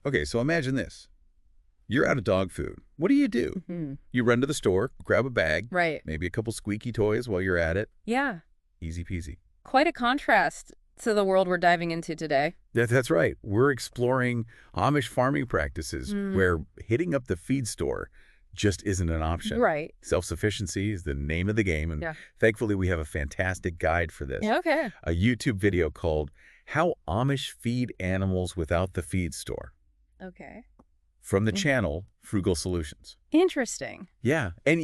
Okay, so imagine this. You're out of dog food. What do? You run to the store, grab a bag, Right. maybe a couple squeaky toys while you're at it. Yeah. Easy peasy. Quite a contrast to the world we're diving into today. That's right. We're exploring Amish farming practices where hitting up the feed store just isn't an option. Right. Self-sufficiency is the name of the game, and Yeah. thankfully we have a fantastic guide for this. Yeah, okay. A YouTube video called How Amish Feed Animals Without the Feed Store Okay. from the channel Frugal Solutions. Interesting. Yeah, and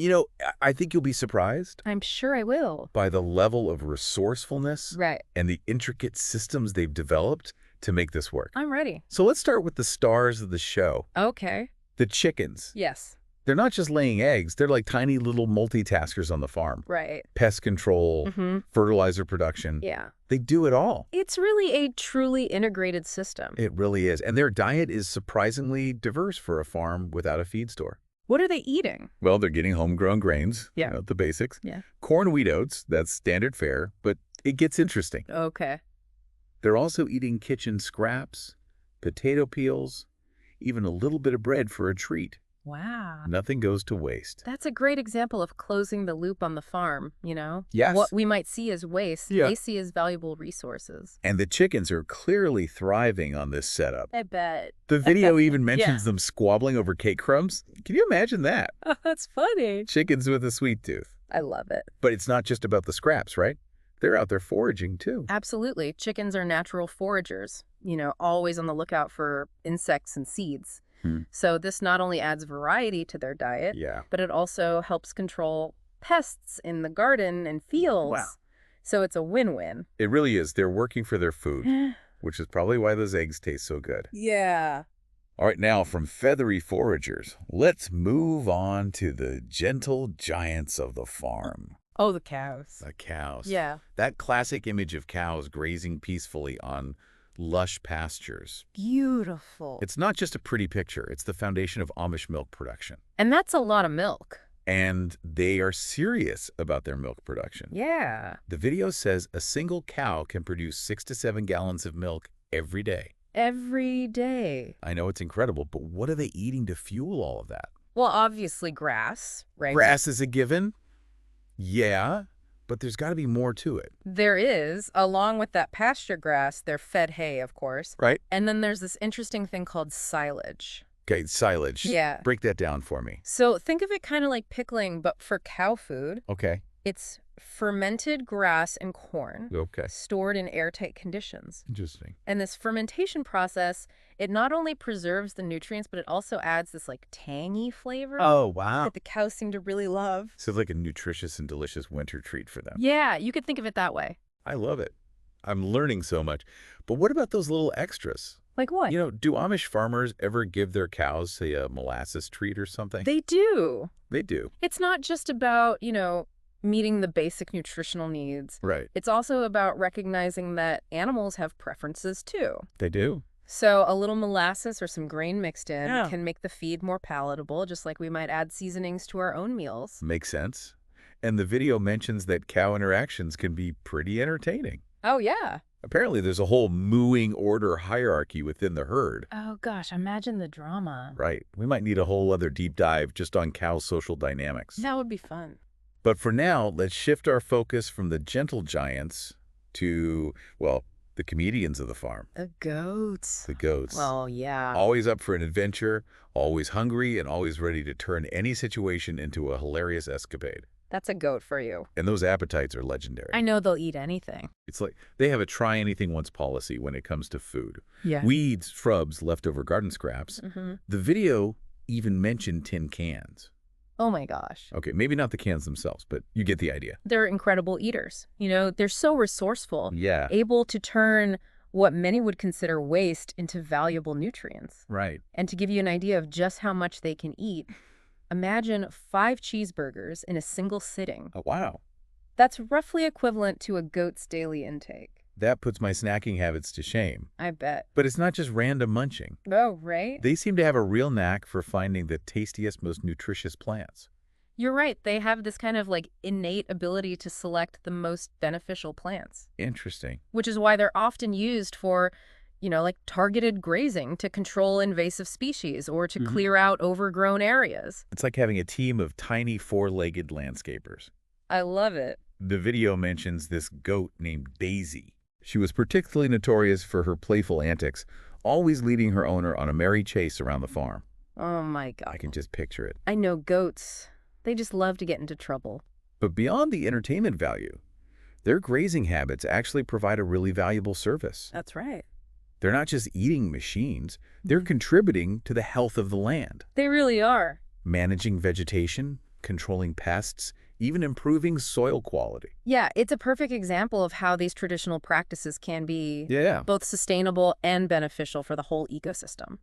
I think you'll be surprised I'm sure I will. by the level of resourcefulness Right. and the intricate systems they've developed to make this work. I'm ready. So let's start with the stars of the show, Okay. the chickens. Yes. They're not just laying eggs, they're like tiny little multitaskers on the farm. Right. Pest control, fertilizer production. Yeah. They do it all. It's really a truly integrated system. It really is. And their diet is surprisingly diverse for a farm without a feed store. What are they eating? Well, they're getting homegrown grains, Yeah. the basics. Yeah. Corn, wheat, oats, that's standard fare, but it gets interesting. Okay. They're also eating kitchen scraps, potato peels, even a little bit of bread for a treat. Wow. Nothing goes to waste. That's a great example of closing the loop on the farm, Yes. What we might see as waste, Yeah. they see as valuable resources. And the chickens are clearly thriving on this setup. I bet. The video even mentions them squabbling over cake crumbs. Can you imagine that? Oh, that's funny. Chickens with a sweet tooth. I love it. But it's not just about the scraps, right? They're out there foraging, too. Absolutely. Chickens are natural foragers, always on the lookout for insects and seeds. So this not only adds variety to their diet, Yeah. but it also helps control pests in the garden and fields. Wow. So it's a win-win. It really is. They're working for their food, which is probably why those eggs taste so good. Yeah. All right, now from feathery foragers, let's move on to the gentle giants of the farm. Oh, the cows. The cows. Yeah. That classic image of cows grazing peacefully on lush pastures. Beautiful. It's not just a pretty picture. It's the foundation of Amish milk production. And that's a lot of milk. And they are serious about their milk production. Yeah. The video says a single cow can produce 6 to 7 gallons of milk every day. Every day. I know it's incredible, but what are they eating to fuel all of that? Well, obviously grass, right? Grass is a given. Yeah, but there's got to be more to it. There is. Along with that pasture grass, they're fed hay, of course. Right? And then there's this interesting thing called silage. Okay, silage. Yeah. Break that down for me. So think of it kind of like pickling, but for cow food. Okay. It's fermented grass and corn Okay. stored in airtight conditions. Interesting. And this fermentation process, it not only preserves the nutrients, but it also adds this like tangy flavor Oh, wow. that the cows seem to really love. So it's like a nutritious and delicious winter treat for them. Yeah, you could think of it that way. I love it. I'm learning so much. But what about those little extras? Like what? Do Amish farmers ever give their cows, say, a molasses treat or something? They do. They do. It's not just about, meeting the basic nutritional needs. Right. It's also about recognizing that animals have preferences too. They do. So a little molasses or some grain mixed in Yeah. can make the feed more palatable, just like we might add seasonings to our own meals. Makes sense. And the video mentions that cow interactions can be pretty entertaining. Oh, yeah. Apparently, there's a whole mooing order hierarchy within the herd. Oh, gosh, imagine the drama. Right. We might need a whole other deep dive just on cow social dynamics. That would be fun. But for now, let's shift our focus from the gentle giants to, well, the comedians of the farm. The goats. The goats. Well, yeah. Always up for an adventure, always hungry, and always ready to turn any situation into a hilarious escapade. That's a goat for you. And those appetites are legendary. I know they'll eat anything. It's like they have a try anything once policy when it comes to food. Yeah. Weeds, shrubs, leftover garden scraps. The video even mentioned tin cans. Oh my gosh. Okay, maybe not the cans themselves, but you get the idea. They're incredible eaters. They're so resourceful. Yeah. Able to turn what many would consider waste into valuable nutrients. Right. And to give you an idea of just how much they can eat, imagine 5 cheeseburgers in a single sitting. Oh, wow. That's roughly equivalent to a goat's daily intake. That puts my snacking habits to shame. I bet. But it's not just random munching. Oh, right? They seem to have a real knack for finding the tastiest, most nutritious plants. You're right. They have this kind of like innate ability to select the most beneficial plants. Interesting. Which is why they're often used for, like targeted grazing to control invasive species or to clear out overgrown areas. It's like having a team of tiny four-legged landscapers. I love it. The video mentions this goat named Daisy. She was particularly notorious for her playful antics, always leading her owner on a merry chase around the farm. Oh my God. I can just picture it. I know goats. They just love to get into trouble. But beyond the entertainment value, their grazing habits actually provide a really valuable service. That's right. They're not just eating machines, they're contributing to the health of the land. They really are. Managing vegetation, controlling pests, even improving soil quality. Yeah, it's a perfect example of how these traditional practices can be both sustainable and beneficial for the whole ecosystem.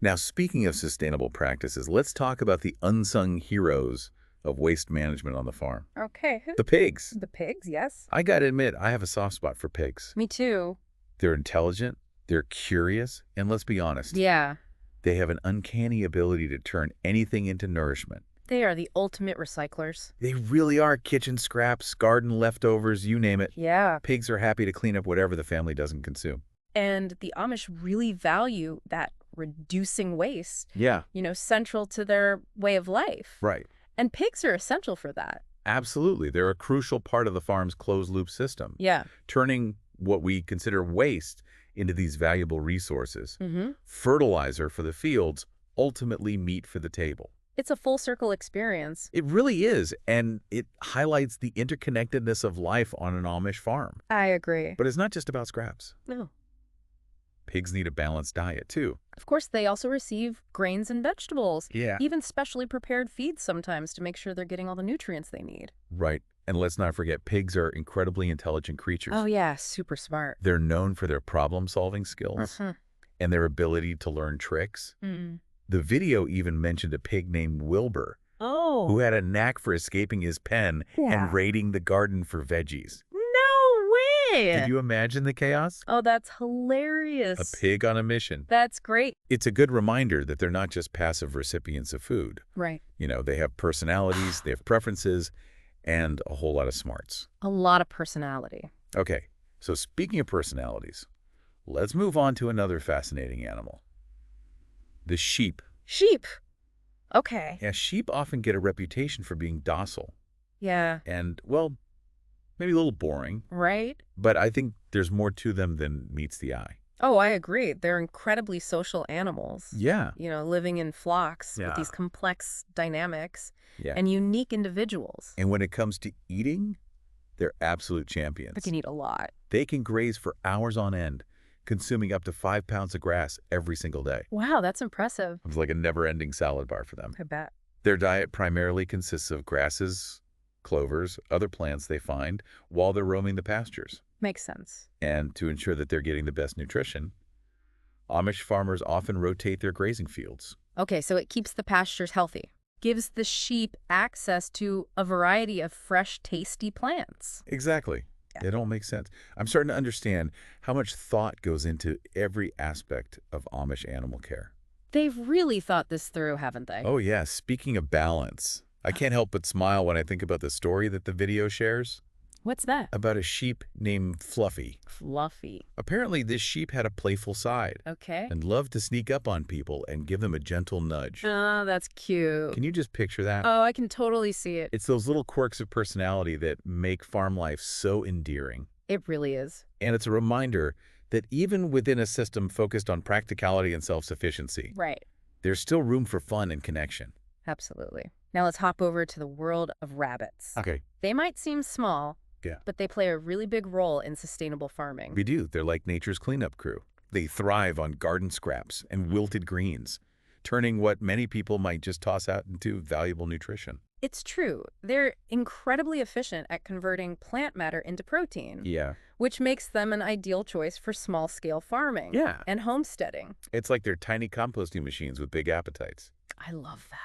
Now, speaking of sustainable practices, let's talk about the unsung heroes of waste management on the farm. Okay. The pigs. The pigs, yes. I gotta admit, I have a soft spot for pigs. Me too. They're intelligent, they're curious, and let's be honest. Yeah. They have an uncanny ability to turn anything into nourishment. They are the ultimate recyclers. They really are. Kitchen scraps, garden leftovers, you name it. Yeah. Pigs are happy to clean up whatever the family doesn't consume. And the Amish really value that reducing waste, Yeah. Central to their way of life. Right. And pigs are essential for that. Absolutely. They're a crucial part of the farm's closed-loop system. Yeah. Turning what we consider waste into these valuable resources. Mm-hmm. Fertilizer for the fields, ultimately meat for the table. It's a full circle experience. It really is, and it highlights the interconnectedness of life on an Amish farm. I agree. But it's not just about scraps. No. Pigs need a balanced diet, too. Of course, they also receive grains and vegetables. Yeah. Even specially prepared feeds sometimes to make sure they're getting all the nutrients they need. Right. And let's not forget, pigs are incredibly intelligent creatures. Oh, yeah. Super smart. They're known for their problem-solving skills and their ability to learn tricks. Mm-mm. The video even mentioned a pig named Wilbur, Oh. who had a knack for escaping his pen and raiding the garden for veggies. No way! Can you imagine the chaos? Oh, that's hilarious. A pig on a mission. That's great. It's a good reminder that they're not just passive recipients of food. Right. They have personalities, they have preferences, and a whole lot of smarts. A lot of personality. Okay, so speaking of personalities, let's move on to another fascinating animal. The sheep. Sheep. Okay. Yeah, sheep often get a reputation for being docile Yeah. and, well, maybe a little boring, Right? but I think there's more to them than meets the eye. Oh, I agree. They're incredibly social animals. Yeah. Living in flocks Yeah. with these complex dynamics Yeah. and unique individuals. And when it comes to eating, they're absolute champions. They can eat a lot. They can graze for hours on end, consuming up to 5 pounds of grass every single day. Wow, that's impressive. It's like a never-ending salad bar for them. I bet. Their diet primarily consists of grasses, clovers, other plants they find while they're roaming the pastures. Makes sense. And to ensure that they're getting the best nutrition, Amish farmers often rotate their grazing fields. Okay, so it keeps the pastures healthy. Gives the sheep access to a variety of fresh, tasty plants. Exactly. Yeah. It all makes sense. I'm starting to understand how much thought goes into every aspect of Amish animal care. They've really thought this through, haven't they? Oh, yeah. Speaking of balance, I can't help but smile when I think about the story that the video shares What's that? about a sheep named Fluffy. Fluffy. Apparently, this sheep had a playful side Okay. and loved to sneak up on people and give them a gentle nudge. Oh, that's cute. Can you just picture that? Oh, I can totally see it. It's those little quirks of personality that make farm life so endearing. It really is. And it's a reminder that even within a system focused on practicality and self-sufficiency, Right. there's still room for fun and connection. Absolutely. Now let's hop over to the world of rabbits. Okay. They might seem small, Yeah. but they play a really big role in sustainable farming. We do. They're like nature's cleanup crew. They thrive on garden scraps and wilted greens, turning what many people might just toss out into valuable nutrition. It's true. They're incredibly efficient at converting plant matter into protein, Yeah. which makes them an ideal choice for small-scale farming Yeah. and homesteading. It's like they're tiny composting machines with big appetites. I love that.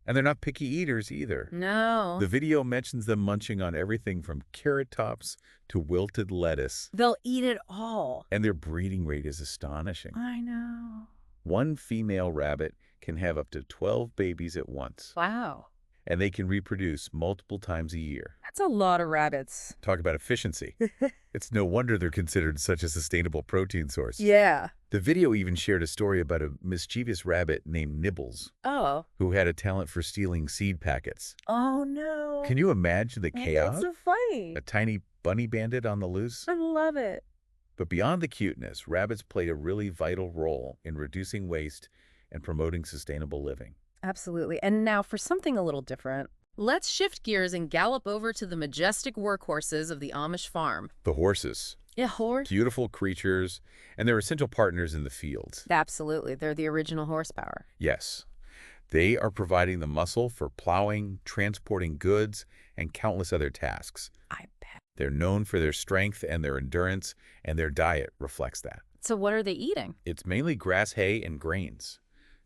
And they're not picky eaters either. No. The video mentions them munching on everything from carrot tops to wilted lettuce, They'll eat it all. and their breeding rate is astonishing. I know. One female rabbit can have up to 12 babies at once. Wow. and they can reproduce multiple times a year. That's a lot of rabbits. Talk about efficiency. It's no wonder they're considered such a sustainable protein source. Yeah. The video even shared a story about a mischievous rabbit named Nibbles, Oh. who had a talent for stealing seed packets. Oh, no. Can you imagine the chaos? That's so funny. A tiny bunny bandit on the loose? I love it. But beyond the cuteness, rabbits play a really vital role in reducing waste and promoting sustainable living. Absolutely. And now for something a little different. Let's shift gears and gallop over to the majestic workhorses of the Amish farm. The horses. Yeah, horse. Beautiful creatures, and they're essential partners in the fields. Absolutely. They're the original horsepower. Yes. They are providing the muscle for plowing, transporting goods, and countless other tasks. I bet. They're known for their strength and their endurance, and their diet reflects that. So what are they eating? It's mainly grass, hay, and grains.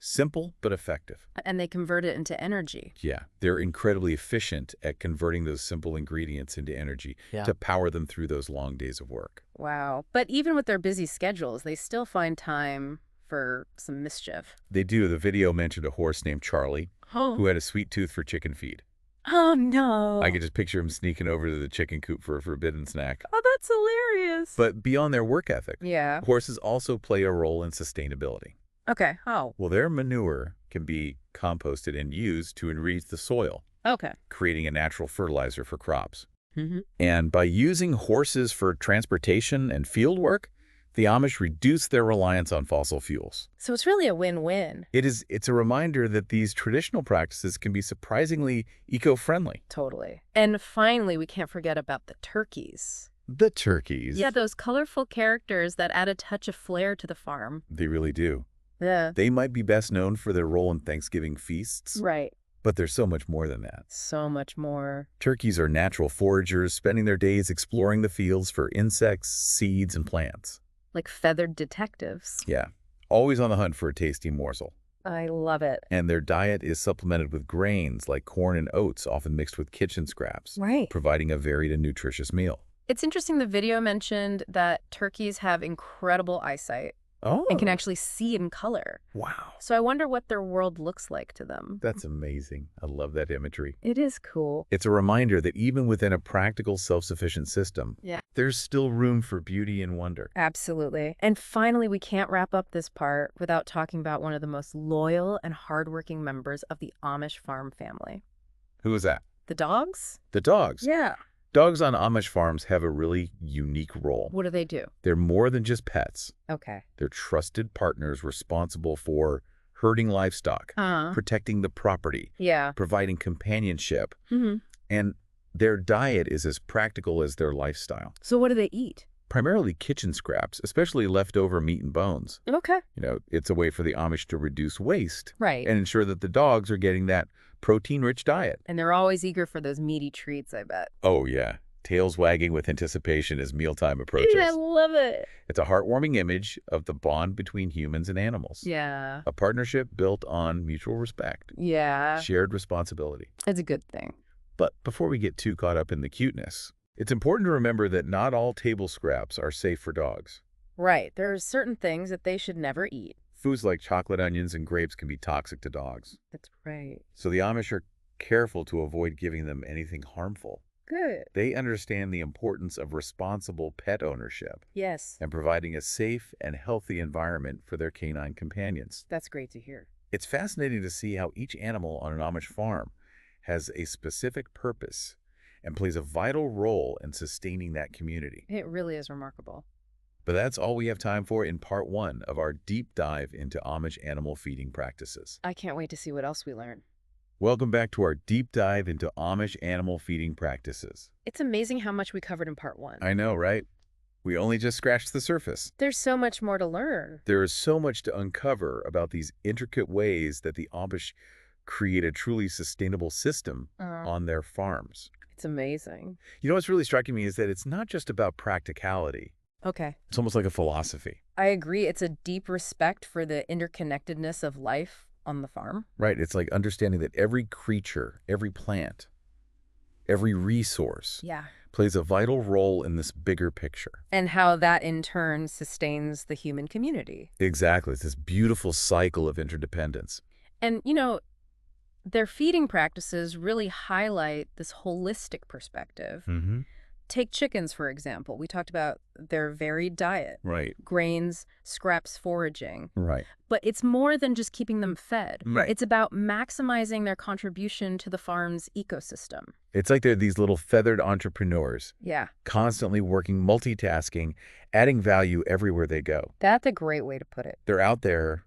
Simple, but effective. And they convert it into energy. Yeah, they're incredibly efficient at converting those simple ingredients into energy to power them through those long days of work. Wow. But even with their busy schedules, they still find time for some mischief. They do. The video mentioned a horse named Charlie Oh, who had a sweet tooth for chicken feed. oh no. I could just picture him sneaking over to the chicken coop for a forbidden snack. Oh, that's hilarious. But beyond their work ethic, Yeah. horses also play a role in sustainability. Okay. Oh, Well, their manure can be composted and used to enrich the soil, okay. creating a natural fertilizer for crops. Mm-hmm. And by using horses for transportation and field work, the Amish reduce their reliance on fossil fuels. So it's really a win-win. It's a reminder that these traditional practices can be surprisingly eco-friendly. Totally. And finally, we can't forget about the turkeys. The turkeys. Yeah, those colorful characters that add a touch of flair to the farm. They really do. Yeah. They might be best known for their role in Thanksgiving feasts, Right. but there's so much more than that. So much more. Turkeys are natural foragers, spending their days exploring the fields for insects, seeds, and plants. Like feathered detectives. Yeah, always on the hunt for a tasty morsel. I love it. And their diet is supplemented with grains like corn and oats, often mixed with kitchen scraps, Right. providing a varied and nutritious meal. It's interesting the video mentioned that turkeys have incredible eyesight Oh, and can actually see in color. wow. So I wonder what their world looks like to them. That's amazing. I love that imagery. It is cool. It's a reminder that even within a practical, self-sufficient system, Yeah. there's still room for beauty and wonder. Absolutely. And finally, we can't wrap up this part without talking about one of the most loyal and hardworking members of the Amish farm family. Who is that? The dogs? The dogs. Yeah. Dogs on Amish farms have a really unique role. What do they do? They're more than just pets. Okay. They're trusted partners responsible for herding livestock, protecting the property, Yeah. providing companionship, Mm-hmm. and their diet is as practical as their lifestyle. So what do they eat? Primarily kitchen scraps, especially leftover meat and bones. Okay. It's a way for the Amish to reduce waste Right. and ensure that the dogs are getting that protein-rich diet. And they're always eager for those meaty treats, I bet. Oh, yeah. Tails wagging with anticipation as mealtime approaches. I love it. It's a heartwarming image of the bond between humans and animals. Yeah. A partnership built on mutual respect, Yeah. shared responsibility. It's a good thing. But before we get too caught up in the cuteness, it's important to remember that not all table scraps are safe for dogs. Right. There are certain things that they should never eat. Foods like chocolate, onions, and grapes can be toxic to dogs. That's right. So the Amish are careful to avoid giving them anything harmful. Good. They understand the importance of responsible pet ownership Yes. and providing a safe and healthy environment for their canine companions. That's great to hear. It's fascinating to see how each animal on an Amish farm has a specific purpose and plays a vital role in sustaining that community. It really is remarkable. But that's all we have time for in part 1 of our deep dive into Amish animal feeding practices. I can't wait to see what else we learn. Welcome back to our deep dive into Amish animal feeding practices. It's amazing how much we covered in part 1. I know, right? We only just scratched the surface. There's so much more to learn. There is so much to uncover about these intricate ways that the Amish create a truly sustainable system on their farms. It's amazing. You know what's really striking me is that it's not just about practicality. Okay. It's almost like a philosophy. I agree. It's a deep respect for the interconnectedness of life on the farm. Right. It's like understanding that every creature, every plant, every resource Yeah. plays a vital role in this bigger picture. And how that in turn sustains the human community. Exactly. It's this beautiful cycle of interdependence. And, Their feeding practices really highlight this holistic perspective. Mm-hmm. Take chickens, for example. We talked about their varied diet. Right. Grains, scraps, foraging. Right. But it's more than just keeping them fed. Right. It's about maximizing their contribution to the farm's ecosystem. It's like they're these little feathered entrepreneurs, Yeah. constantly working, multitasking, adding value everywhere they go. That's a great way to put it. They're out there,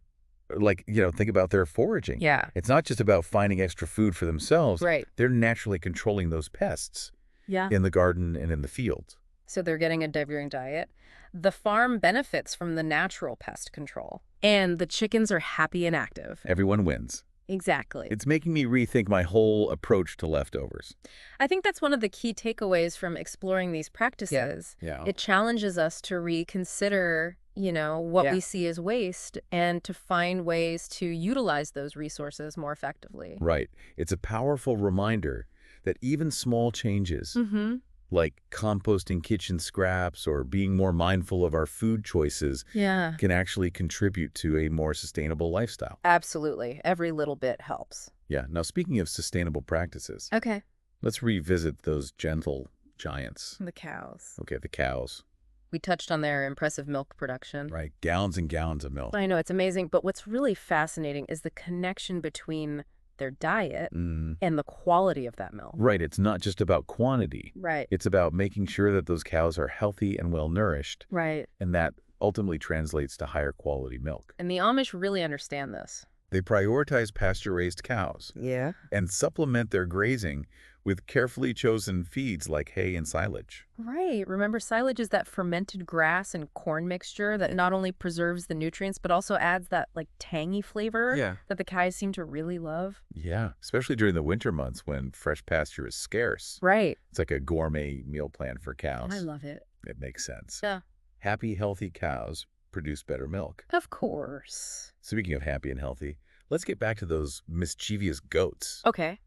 like, think about their foraging. Yeah. It's not just about finding extra food for themselves. Right. They're naturally controlling those pests Yeah. in the garden and in the fields. So they're getting a diverse diet. The farm benefits from the natural pest control. And the chickens are happy and active. Everyone wins. Exactly. It's making me rethink my whole approach to leftovers. I think that's one of the key takeaways from exploring these practices. Yeah. It challenges us to reconsider, what we see as waste and to find ways to utilize those resources more effectively. Right. It's a powerful reminder that even small changes, Mm-hmm. like composting kitchen scraps or being more mindful of our food choices, Yeah. can actually contribute to a more sustainable lifestyle. Absolutely. Every little bit helps. Yeah. Now, speaking of sustainable practices, Okay. let's revisit those gentle giants. The cows. Okay, the cows. We touched on their impressive milk production. Right. Gallons and gallons of milk. I know, it's amazing. But what's really fascinating is the connection between their diet and the quality of that milk. Right. It's not just about quantity. Right. It's about making sure that those cows are healthy and well-nourished, Right. and that ultimately translates to higher quality milk. And the Amish really understand this. They prioritize pasture-raised cows Yeah. and supplement their grazing with carefully chosen feeds like hay and silage. Right. Remember, silage is that fermented grass and corn mixture that not only preserves the nutrients, but also adds that tangy flavor that the cows seem to really love. Yeah, especially during the winter months when fresh pasture is scarce. Right. It's like a gourmet meal plan for cows. I love it. It makes sense. Yeah. Happy, healthy cows produce better milk. Of course. Speaking of happy and healthy, let's get back to those mischievous goats. Okay.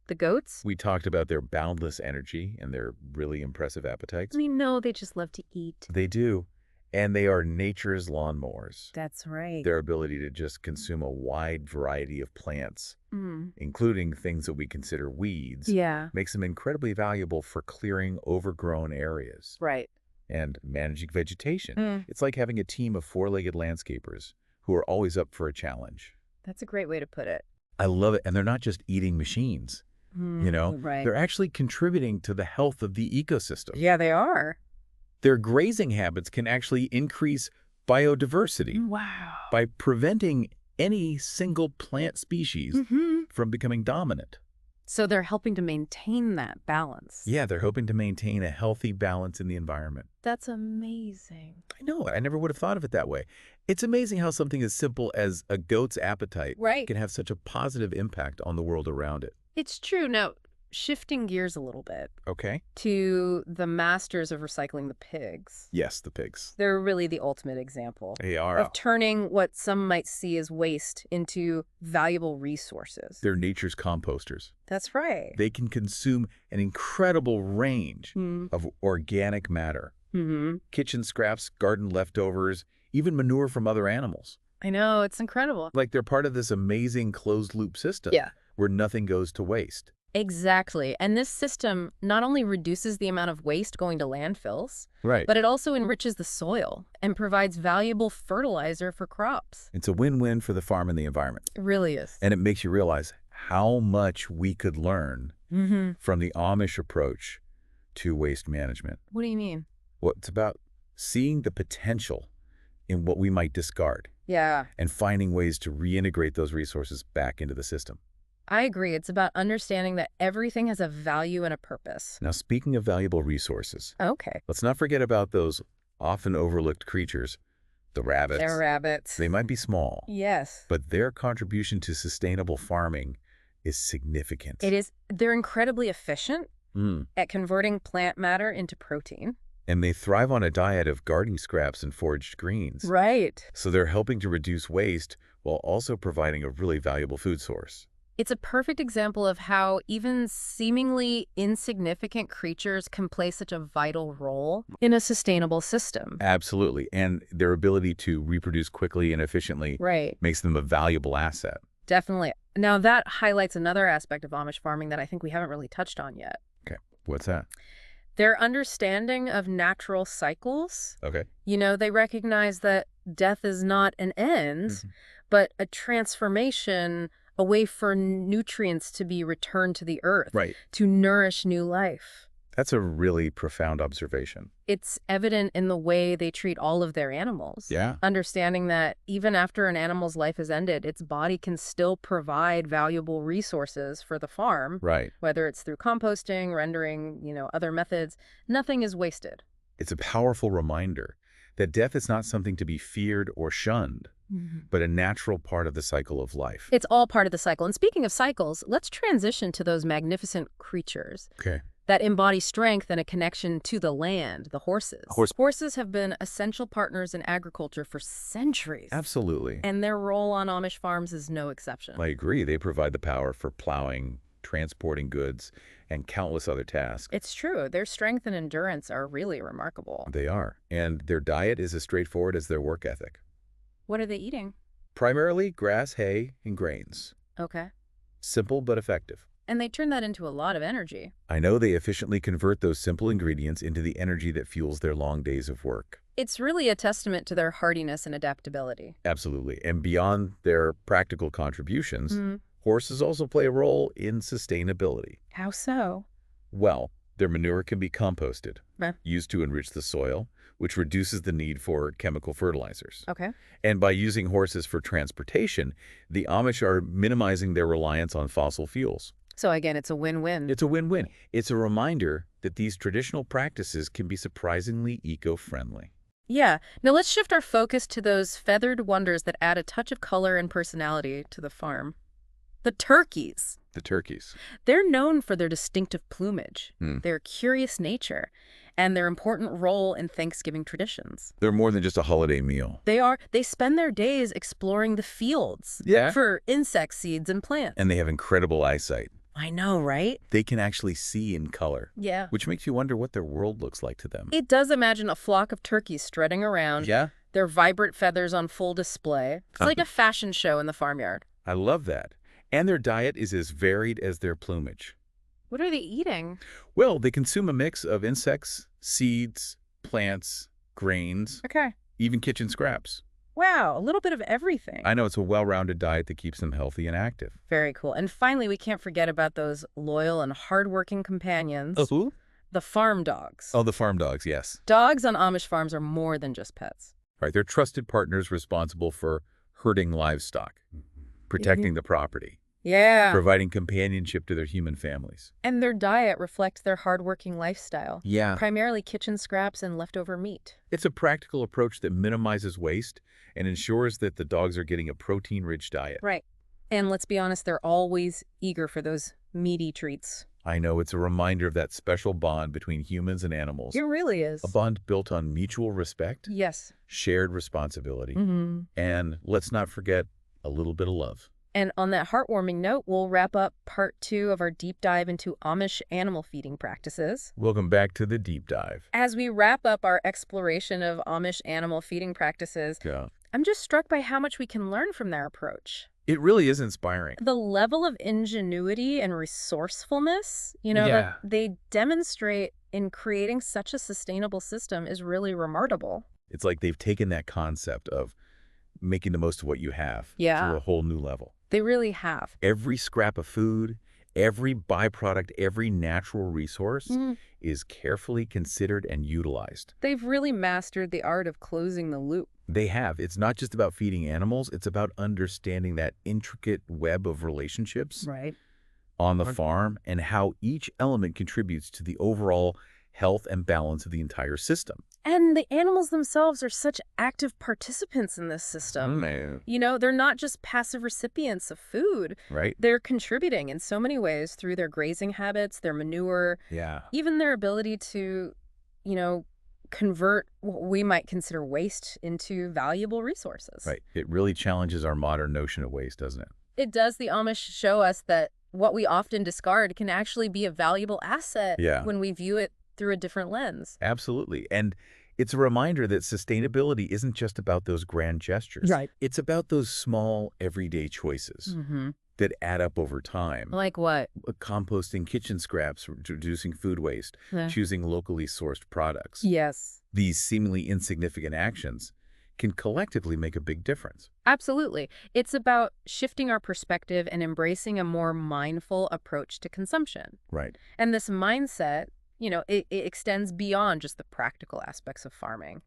The goats? We talked about their boundless energy and their really impressive appetites. No, they just love to eat. They do. And they are nature's lawnmowers. That's right. Their ability to just consume a wide variety of plants, including things that we consider weeds, Yeah. makes them incredibly valuable for clearing overgrown areas Right. and managing vegetation. It's like having a team of four-legged landscapers who are always up for a challenge. That's a great way to put it. I love it. And they're not just eating machines. Right. They're actually contributing to the health of the ecosystem. Yeah, they are. Their grazing habits can actually increase biodiversity Wow. by preventing any single plant species from becoming dominant. So they're helping to maintain that balance. Yeah, they're hoping to maintain a healthy balance in the environment. That's amazing. I know, I never would have thought of it that way. It's amazing how something as simple as a goat's appetite Right. can have such a positive impact on the world around it. It's true. Now, shifting gears a little bit Okay? to the masters of recycling, the pigs. Yes, the pigs. They're really the ultimate example They are. of turning what some might see as waste into valuable resources. They're nature's composters. That's right. They can consume an incredible range of organic matter. Kitchen scraps, garden leftovers, even manure from other animals. I know, it's incredible. Like they're part of this amazing closed-loop system where nothing goes to waste. Exactly. And this system not only reduces the amount of waste going to landfills, Right. but it also enriches the soil and provides valuable fertilizer for crops. It's a win-win for the farm and the environment. It really is. And it makes you realize how much we could learn from the Amish approach to waste management. What do you mean? Well, it's about seeing the potential in what we might discard Yeah, and finding ways to reintegrate those resources back into the system. I agree. It's about understanding that everything has a value and a purpose. Now, speaking of valuable resources, Okay. let's not forget about those often overlooked creatures, the rabbits. They're rabbits. They might be small, Yes. but their contribution to sustainable farming is significant. It is. They're incredibly efficient at converting plant matter into protein. And they thrive on a diet of garden scraps and foraged greens. Right. So they're helping to reduce waste while also providing a really valuable food source. It's a perfect example of how even seemingly insignificant creatures can play such a vital role in a sustainable system. Absolutely. And their ability to reproduce quickly and efficiently Right. makes them a valuable asset. Definitely. Now that highlights another aspect of Amish farming that I think we haven't really touched on yet. Okay, what's that? Their understanding of natural cycles. Okay. They recognize that death is not an end, but a transformation, a way for nutrients to be returned to the earth, Right. to nourish new life. That's a really profound observation. It's evident in the way they treat all of their animals. Yeah. Understanding that even after an animal's life is ended, its body can still provide valuable resources for the farm. Right. Whether it's through composting, rendering, other methods, nothing is wasted. It's a powerful reminder that death is not something to be feared or shunned, but a natural part of the cycle of life. It's all part of the cycle. And speaking of cycles, let's transition to those magnificent creatures. Okay. That embody strength and a connection to the land, the horses. Horses have been essential partners in agriculture for centuries. Absolutely. And their role on Amish farms is no exception. I agree. They provide the power for plowing, transporting goods, and countless other tasks. It's true. Their strength and endurance are really remarkable. They are. And their diet is as straightforward as their work ethic. What are they eating? Primarily grass, hay, and grains. Okay. Simple but effective. And they turn that into a lot of energy. I know they efficiently convert those simple ingredients into the energy that fuels their long days of work. It's really a testament to their hardiness and adaptability. Absolutely. And beyond their practical contributions, horses also play a role in sustainability. How so? Well, their manure can be composted, Okay. used to enrich the soil, which reduces the need for chemical fertilizers. Okay. And by using horses for transportation, the Amish are minimizing their reliance on fossil fuels. So again, it's a win-win. It's a win-win. It's a reminder that these traditional practices can be surprisingly eco-friendly. Yeah. Now let's shift our focus to those feathered wonders that add a touch of color and personality to the farm. The turkeys. The turkeys. They're known for their distinctive plumage, their curious nature, and their important role in Thanksgiving traditions. They're more than just a holiday meal. They spend their days exploring the fields for insect seeds and plants. And they have incredible eyesight. I know, right? They can actually see in color. Yeah. Which makes you wonder what their world looks like to them. It does imagine a flock of turkeys strutting around. Yeah? Their vibrant feathers on full display. It's like a fashion show in the farmyard. I love that. And their diet is as varied as their plumage. What are they eating? Well, they consume a mix of insects, seeds, plants, grains, even kitchen scraps. Wow, a little bit of everything. I know, it's a well-rounded diet that keeps them healthy and active. Very cool. And finally, we can't forget about those loyal and hardworking companions. Who? The farm dogs. Oh, the farm dogs, yes. Dogs on Amish farms are more than just pets. Right, they're trusted partners responsible for herding livestock, protecting the property. Yeah. Providing companionship to their human families. And their diet reflects their hardworking lifestyle. Yeah. Primarily kitchen scraps and leftover meat. It's a practical approach that minimizes waste and ensures that the dogs are getting a protein-rich diet. Right. And let's be honest, they're always eager for those meaty treats. I know, it's a reminder of that special bond between humans and animals. It really is. A bond built on mutual respect. Yes. Shared responsibility. And let's not forget a little bit of love. And on that heartwarming note, we'll wrap up part 2 of our deep dive into Amish animal feeding practices. Welcome back to the deep dive. As we wrap up our exploration of Amish animal feeding practices, I'm just struck by how much we can learn from their approach. It really is inspiring. The level of ingenuity and resourcefulness, that they demonstrate in creating such a sustainable system is really remarkable. It's like they've taken that concept of making the most of what you have to a whole new level. They really have. Every scrap of food, every byproduct, every natural resource is carefully considered and utilized. They've really mastered the art of closing the loop. They have. It's not just about feeding animals. It's about understanding that intricate web of relationships on the farm and how each element contributes to the overall health and balance of the entire system. And the animals themselves are such active participants in this system. They're not just passive recipients of food. Right. They're contributing in so many ways through their grazing habits, their manure, even their ability to, convert what we might consider waste into valuable resources. Right. It really challenges our modern notion of waste, doesn't it? It does. The Amish show us that what we often discard can actually be a valuable asset when we view it through a different lens. Absolutely. And It's a reminder that sustainability isn't just about those grand gestures. Right. It's about those small, everyday choices that add up over time. Like what? Composting kitchen scraps, reducing food waste, choosing locally sourced products. Yes. These seemingly insignificant actions can collectively make a big difference. Absolutely. It's about shifting our perspective and embracing a more mindful approach to consumption. Right. And this mindset, it extends beyond just the practical aspects of farming.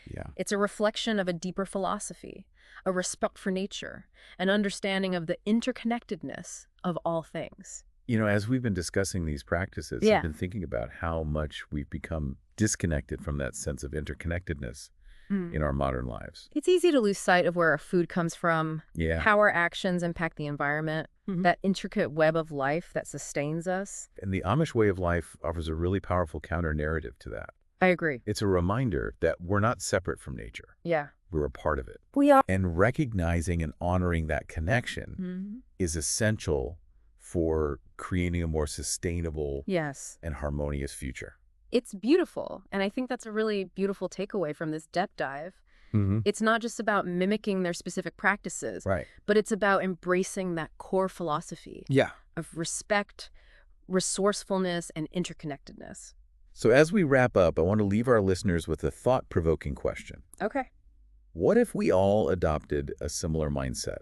Yeah. It's a reflection of a deeper philosophy, a respect for nature, an understanding of the interconnectedness of all things. As we've been discussing these practices, I've been thinking about how much we've become disconnected from that sense of interconnectedness in our modern lives. It's easy to lose sight of where our food comes from, how our actions impact the environment, that intricate web of life that sustains us. And the Amish way of life offers a really powerful counter-narrative to that. I agree. It's a reminder that we're not separate from nature. Yeah. We're a part of it. We are. And recognizing and honoring that connection is essential for creating a more sustainable and harmonious future. It's beautiful, and I think that's a really beautiful takeaway from this depth dive. It's not just about mimicking their specific practices, but it's about embracing that core philosophy of respect, resourcefulness, and interconnectedness. So as we wrap up, I want to leave our listeners with a thought-provoking question. Okay. What if we all adopted a similar mindset?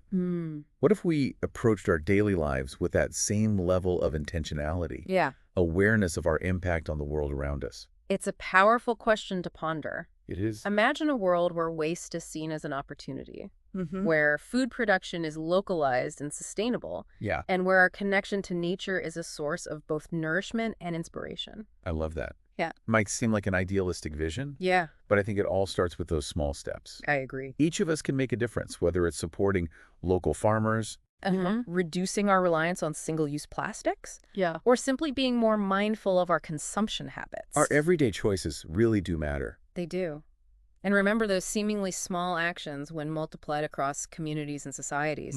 What if we approached our daily lives with that same level of intentionality? Awareness of our impact on the world around us? It's a powerful question to ponder. It is. Imagine a world where waste is seen as an opportunity, where food production is localized and sustainable, and where our connection to nature is a source of both nourishment and inspiration. I love that. Yeah. Might seem like an idealistic vision. Yeah. But I think it all starts with those small steps. I agree. Each of us can make a difference, whether it's supporting local farmers, reducing our reliance on single-use plastics, or simply being more mindful of our consumption habits. Our everyday choices really do matter. They do. And remember, those seemingly small actions, when multiplied across communities and societies,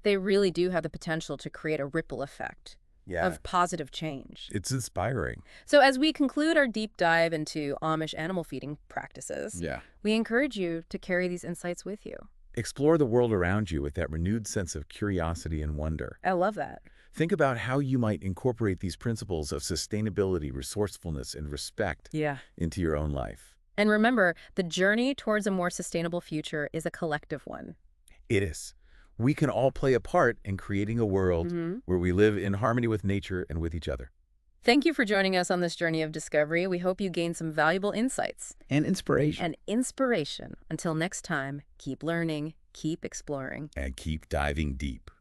they really do have the potential to create a ripple effect of positive change. It's inspiring. So as we conclude our deep dive into Amish animal feeding practices, we encourage you to carry these insights with you. Explore the world around you with that renewed sense of curiosity and wonder. I love that. Think about how you might incorporate these principles of sustainability, resourcefulness, and respect into your own life. And remember, the journey towards a more sustainable future is a collective one. It is. We can all play a part in creating a world where we live in harmony with nature and with each other. Thank you for joining us on this journey of discovery. We hope you gained some valuable insights. And inspiration. Until next time, keep learning, keep exploring. And keep diving deep.